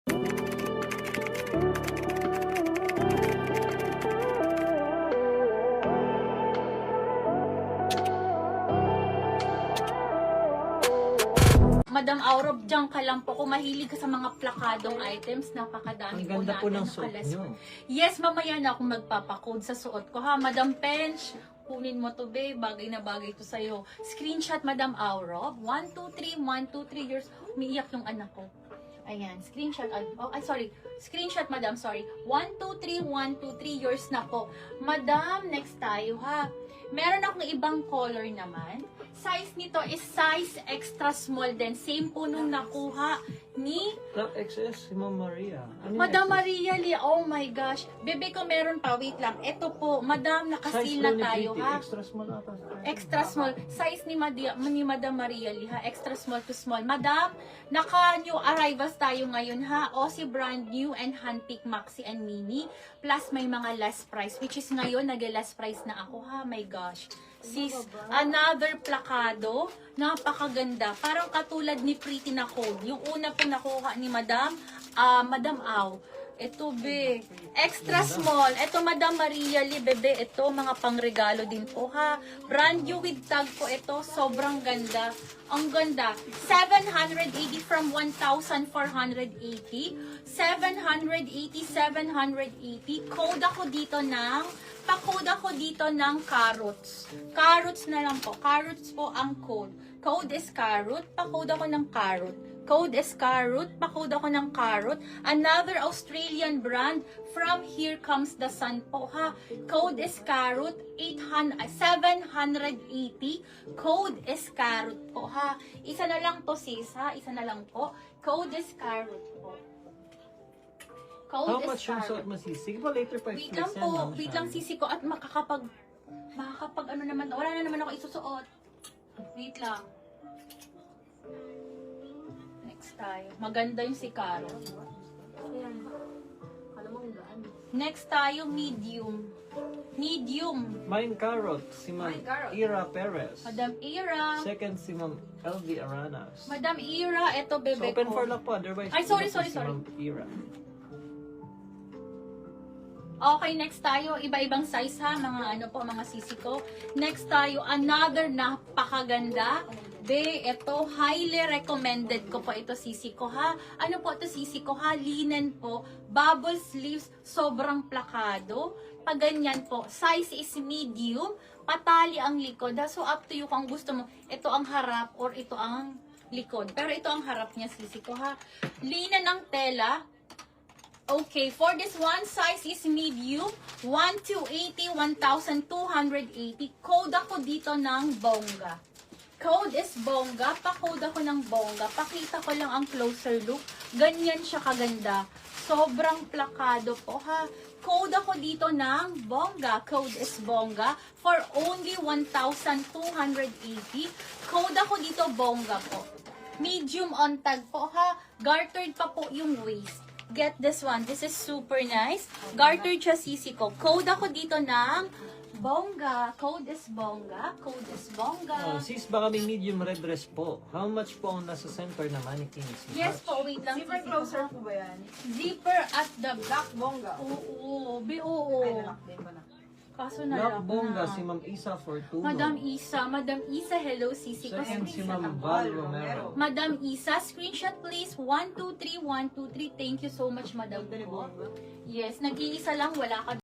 Madam Aurob, diyan ka lang po. Kung mahilig ka sa mga plakadong items, napakadami Ang ganda po ng suot nakalas. nyo. Yes, mamaya na akong magpapakode sa suot ko ha. Madam Pench, kunin mo to be. Bagay na bagay to sa'yo. Screenshot, Madam Aurob. 1, 2, 3, 1, 2, 3 years. Umiiyak yung anak ko. Ayan, screenshot. Oh, sorry. Screenshot, madam, sorry. 1, 2, 3, 1, 2, 3 years na po. Madam, next tayo ha. Meron akong ibang color naman. Size nito is size extra small din. Same po nung nakuha ni Top XS, si Ma'am Maria. Ano yung Madam XS? Maria Lee. Oh my gosh. Bebe ko meron pa. Wait lang. Ito po. Madam, nakasil na Size tayo po ni ha. Extra small ata. Extra small. Size ni Madam Maria Lee ha. Extra small to small. Madam, naka-new arrivals tayo ngayon ha. Aussie brand new and handpick maxi and mini. Plus may mga less price. Which is ngayon, nag-less price na ako ha. My gosh. Sis, another plakado. Napakaganda. Parang katulad ni Pretty na Code. Yung una po nakuha ni Madam Au. Ito be, extra small. Ito Madam Maria Lee, bebe. Ito mga pangregalo din po ha. Brand new with tag po ito. Sobrang ganda. Ang ganda. 780 from 1,480. 780, 780. Code ako dito ng pa-code ako dito ng carrots. Carrots na lang po. Carrots po ang code. Code is carrot. Pa-code ako ng carrot. Code is carrot. Pa-code ako ng carrot. Another Australian brand from Here Comes the Sun po ha. Code is carrot. 780. Code is carrot po ha. Isa na lang to sis ha. Isa na lang po. Code is carrot po. How much yung suot mo, sis? Sige po, later pa Wait lang po, wait lang sisi ko at makakapag ano naman, wala na naman ako isusuot. Wait lang. Next tayo. Maganda yung si Caro. Ayan. Alam mo ang gaan. Next tayo, medium. Medium. Mine Carrot, si Ma'am Mine Carrot. Ira Perez. Madam Ira. Second, si Ma'am LV Aranas. Madam Ira, eto So, bebe open ko. for luck po, otherwise. Ay, sorry, ito po sorry, si sorry. Ma'am Ira. Okay, next tayo. Iba-ibang size ha, mga ano po, mga sisi ko. Next tayo, another napakaganda. Be, ito, highly recommended ko po ito sisi ko ha. Ano po ito sisi ko ha? Linen po. Bubble sleeves, sobrang plakado. Pag ganyan po, size is medium. Patali ang likod ha. So, up to you kung gusto mo. Ito ang harap or ito ang likod. Pero ito ang harap niya sisi ko ha. Linen ang tela. Okay, for this one, size is medium, 1,280, 1,280. Code ako dito ng bongga. Code is bongga, pa-code ako ng bongga. Pakita ko lang ang closer look. Ganyan siya kaganda. Sobrang plakado po ha. Code ako dito ng bongga. Code is bongga for only 1,280. Code ako dito bongga po. Medium on tag po ha. Gartered pa po yung waist. Get this one. This is super nice. Gartered siya sisi ko. Code ako dito ng bongga. Code is bongga. Code is bongga. Oh, sis, baka may medium red dress po. How much po ang nasa center na mannequin? Yes po, wait lang. Zipper sisi ko. closer po ba yan? Zipper at the back. Black bongga. Oo, oo. Ay, nalak din pala. Kaso Black na Bongga, si Ma'am Isa Fortuno. Madam Isa, hello sisi ko. Second, si Ma'am Val Romero. Madam Isa, screenshot please. 1, 2, 3, 1, 2, 3. Thank you so much, Madam. Ganda ni po. bongga. Yes, nag-iisa lang, wala ka